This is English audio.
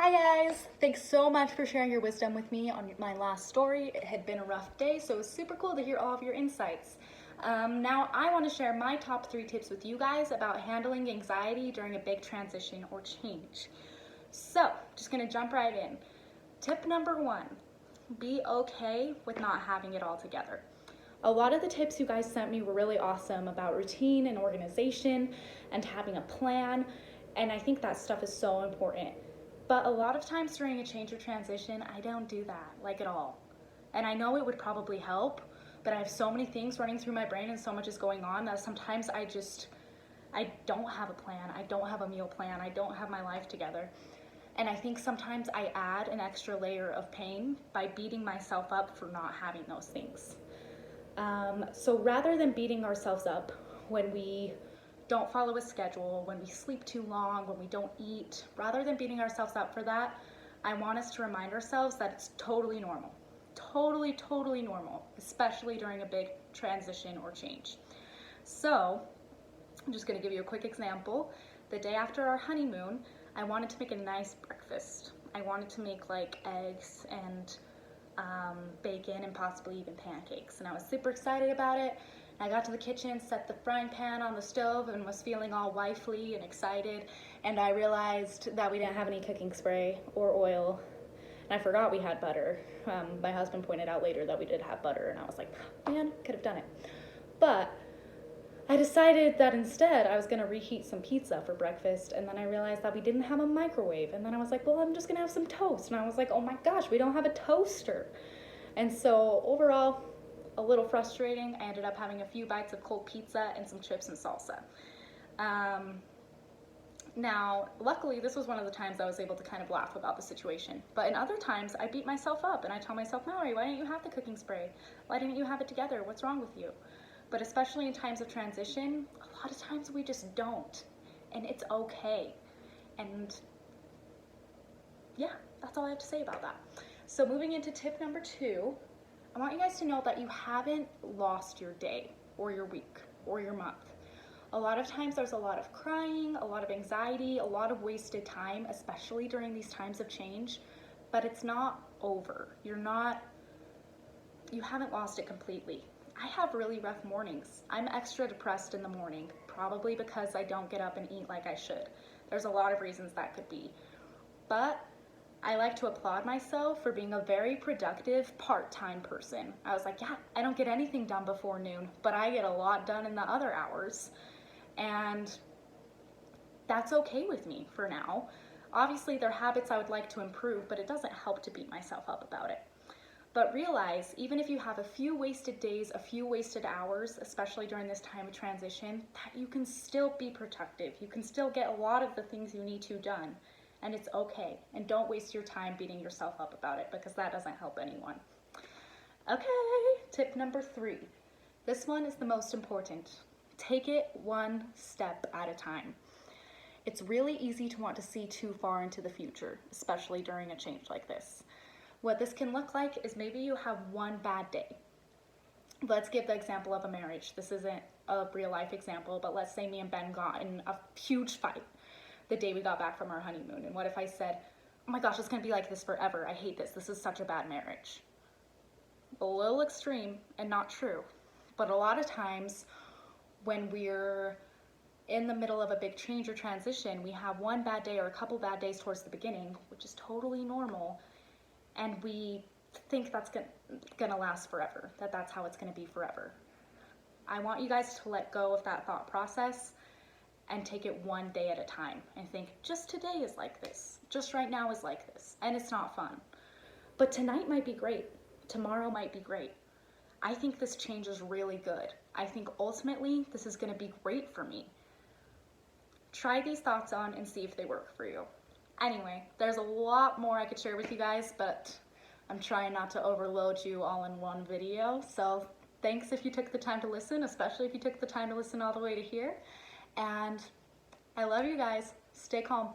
Hi guys! Thanks so much for sharing your wisdom with me on my last story. It had been a rough day, so it was super cool to hear all of your insights. Now I want to share my top 3 tips with you guys about handling anxiety during a big transition or change. So, just gonna jump right in. Tip number 1, be okay with not having it all together. A lot of the tips you guys sent me were really awesome about routine and organization and having a plan, and I think that stuff is so important. But a lot of times during a change or transition, I don't do that, like at all. And I know it would probably help, but I have so many things running through my brain and so much is going on that sometimes I don't have a plan. I don't have a meal plan. I don't have my life together. And I think sometimes I add an extra layer of pain by beating myself up for not having those things. So rather than beating ourselves up when we don't follow a schedule, when we sleep too long, when we don't eat, rather than beating ourselves up for that, I want us to remind ourselves that it's totally normal. Totally normal, especially during a big transition or change. So, I'm just gonna give you a quick example. The day after our honeymoon, I wanted to make a nice breakfast. I wanted to make like eggs and bacon and possibly even pancakes. And I was super excited about it. I got to the kitchen, set the frying pan on the stove, and was feeling all wifely and excited. And I realized that we didn't have any cooking spray or oil. And I forgot we had butter. My husband pointed out later that we did have butter, and I was like, man, could have done it. But I decided that instead I was gonna reheat some pizza for breakfast, and then I realized that we didn't have a microwave, and then I was like, well, I'm just gonna have some toast, and I was like, oh my gosh, we don't have a toaster. And so overall, a little frustrating. I ended up having a few bites of cold pizza and some chips and salsa. Now, luckily, this was one of the times I was able to kind of laugh about the situation. But in other times, I beat myself up and I tell myself, Mallory, why didn't you have the cooking spray? Why didn't you have it together? What's wrong with you? But especially in times of transition, a lot of times we just don't. And it's okay. And yeah, that's all I have to say about that. So moving into tip number 2, I want you guys to know that you haven't lost your day or your week or your month. A lot of times there's a lot of crying, a lot of anxiety, a lot of wasted time, especially during these times of change, but it's not over. You haven't lost it completely. I have really rough mornings. I'm extra depressed in the morning, probably because I don't get up and eat like I should. There's a lot of reasons that could be. But I like to applaud myself for being a very productive part-time person. I was like, yeah, I don't get anything done before noon, but I get a lot done in the other hours. And that's okay with me for now. Obviously, there are habits I would like to improve, but it doesn't help to beat myself up about it. But realize, even if you have a few wasted days, a few wasted hours, especially during this time of transition, that you can still be productive. You can still get a lot of the things you need to done. And it's okay. And don't waste your time beating yourself up about it, because that doesn't help anyone. Okay, tip number 3. This one is the most important. Take it one step at a time. It's really easy to want to see too far into the future, especially during a change like this. What this can look like is maybe you have one bad day. Let's give the example of a marriage. This isn't a real life example, but let's say me and Ben got in a huge fight the day we got back from our honeymoon. And what if I said, oh my gosh, it's gonna be like this forever. I hate this. This is such a bad marriage. A little extreme and not true. But a lot of times when we're in the middle of a big change or transition, we have one bad day or a couple bad days towards the beginning, which is totally normal. And we think that's gonna last forever, that's how it's gonna be forever. I want you guys to let go of that thought process and take it one day at a time and think, just today is like this, just right now is like this, and it's not fun. But tonight might be great, tomorrow might be great. I think this change is really good. I think ultimately this is gonna be great for me. Try these thoughts on and see if they work for you. Anyway, there's a lot more I could share with you guys, but I'm trying not to overload you all in one video. So thanks if you took the time to listen, especially if you took the time to listen all the way to here. And I love you guys. Stay calm.